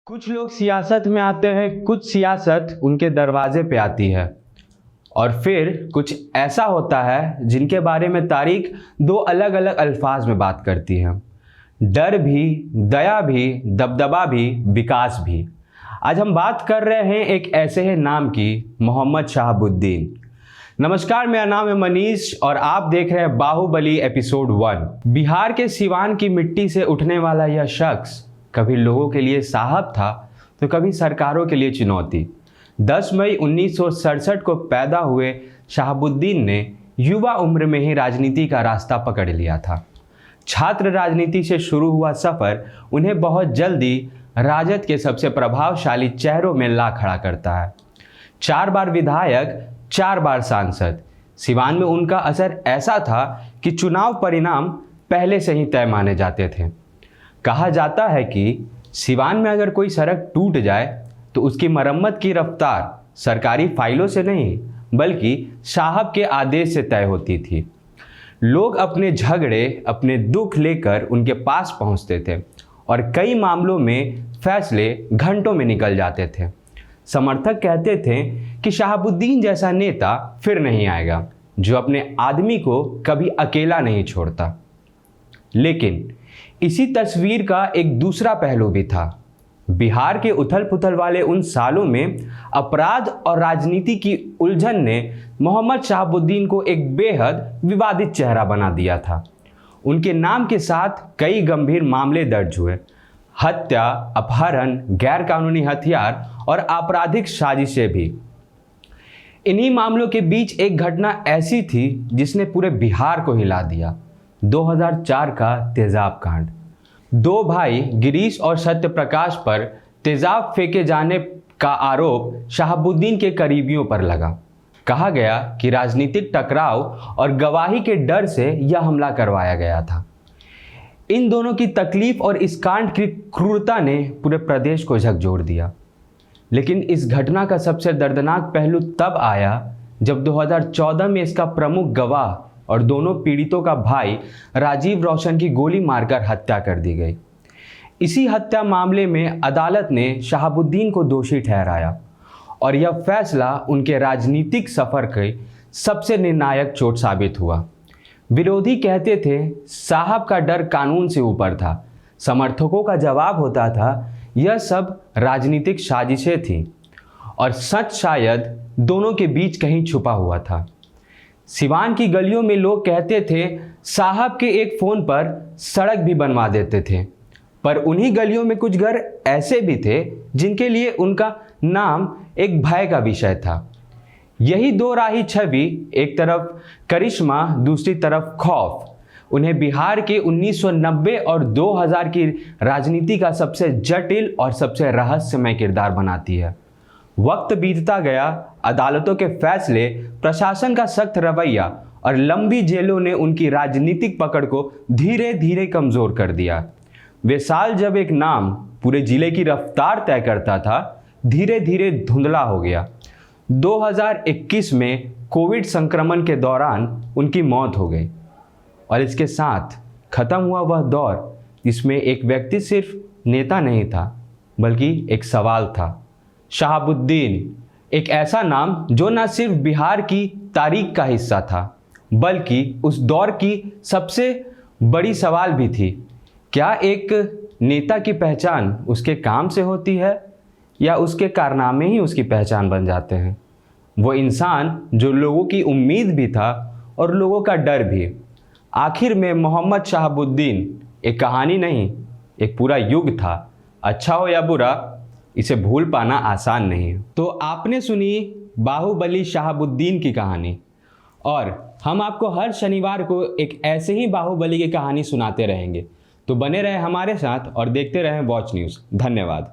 कुछ लोग सियासत में आते हैं, कुछ सियासत उनके दरवाजे पे आती है और फिर कुछ ऐसा होता है जिनके बारे में तारीख दो अलग अलग अल्फाज में बात करती है। डर भी, दया भी, दबदबा भी, विकास भी। आज हम बात कर रहे हैं एक ऐसे ही नाम की, मोहम्मद शहाबुद्दीन। नमस्कार, मेरा नाम है मनीष और आप देख रहे हैं बाहुबली एपिसोड 1। बिहार के सिवान की मिट्टी से उठने वाला यह शख्स कभी लोगों के लिए साहब था तो कभी सरकारों के लिए चुनौती। 10 मई 1967 को पैदा हुए शहाबुद्दीन ने युवा उम्र में ही राजनीति का रास्ता पकड़ लिया था। छात्र राजनीति से शुरू हुआ सफ़र उन्हें बहुत जल्दी राजद के सबसे प्रभावशाली चेहरों में ला खड़ा करता है। 4 बार विधायक, 4 बार सांसद। सिवान में उनका असर ऐसा था कि चुनाव परिणाम पहले से ही तय माने जाते थे। कहा जाता है कि सिवान में अगर कोई सड़क टूट जाए तो उसकी मरम्मत की रफ्तार सरकारी फाइलों से नहीं बल्कि साहब के आदेश से तय होती थी। लोग अपने झगड़े, अपने दुख लेकर उनके पास पहुंचते थे और कई मामलों में फैसले घंटों में निकल जाते थे। समर्थक कहते थे कि शहाबुद्दीन जैसा नेता फिर नहीं आएगा जो अपने आदमी को कभी अकेला नहीं छोड़ता। लेकिन इसी तस्वीर का एक दूसरा पहलू भी था। बिहार के उथल पुथल वाले उन सालों में अपराध और राजनीति की उलझन ने मोहम्मद शहाबुद्दीन को एक बेहद विवादित चेहरा बना दिया था। उनके नाम के साथ कई गंभीर मामले दर्ज हुए। हत्या, अपहरण, गैरकानूनी हथियार और आपराधिक साजिशें भी। इन्हीं मामलों के बीच एक घटना ऐसी थी जिसने पूरे बिहार को हिला दिया। 2004 का तेजाब कांड। 2 भाई गिरीश और सत्यप्रकाश पर तेजाब फेंके जाने का आरोप शहाबुद्दीन के करीबियों पर लगा। कहा गया कि राजनीतिक टकराव और गवाही के डर से यह हमला करवाया गया था। इन दोनों की तकलीफ और इस कांड की क्रूरता ने पूरे प्रदेश को झकझोर दिया। लेकिन इस घटना का सबसे दर्दनाक पहलू तब आया जब 2014 में इसका प्रमुख गवाह और दोनों पीड़ितों का भाई राजीव रोशन की गोली मारकर हत्या कर दी गई। इसी हत्या मामले में अदालत ने शहाबुद्दीन को दोषी ठहराया और यह फैसला उनके राजनीतिक सफर के सबसे निर्णायक चोट साबित हुआ। विरोधी कहते थे साहब का डर कानून से ऊपर था। समर्थकों का जवाब होता था यह सब राजनीतिक साजिशें थीं और सच शायद दोनों के बीच कहीं छुपा हुआ था। सिवान की गलियों में लोग कहते थे साहब के एक फ़ोन पर सड़क भी बनवा देते थे, पर उन्हीं गलियों में कुछ घर ऐसे भी थे जिनके लिए उनका नाम एक भय का विषय था। यही दो राही छवि, एक तरफ करिश्मा, दूसरी तरफ खौफ, उन्हें बिहार के 1990 और 2000 की राजनीति का सबसे जटिल और सबसे रहस्यमय किरदार बनाती है। वक्त बीतता गया, अदालतों के फैसले, प्रशासन का सख्त रवैया और लंबी जेलों ने उनकी राजनीतिक पकड़ को धीरे धीरे कमज़ोर कर दिया। वे साल जब एक नाम पूरे जिले की रफ्तार तय करता था, धीरे धीरे धुंधला हो गया। 2021 में कोविड संक्रमण के दौरान उनकी मौत हो गई और इसके साथ खत्म हुआ वह दौर जिसमें एक व्यक्ति सिर्फ नेता नहीं था बल्कि एक सवाल था। शहाबुद्दीन एक ऐसा नाम जो न सिर्फ बिहार की तारीख का हिस्सा था बल्कि उस दौर की सबसे बड़ी सवाल भी थी। क्या एक नेता की पहचान उसके काम से होती है या उसके कारनामे ही उसकी पहचान बन जाते हैं? वो इंसान जो लोगों की उम्मीद भी था और लोगों का डर भी। आखिर में मोहम्मद शहाबुद्दीन एक कहानी नहीं, एक पूरा युग था। अच्छा हो या बुरा, इसे भूल पाना आसान नहीं है। तो आपने सुनी बाहुबली शहाबुद्दीन की कहानी और हम आपको हर शनिवार को एक ऐसे ही बाहुबली की कहानी सुनाते रहेंगे। तो बने रहे हमारे साथ और देखते रहें वॉच न्यूज़। धन्यवाद।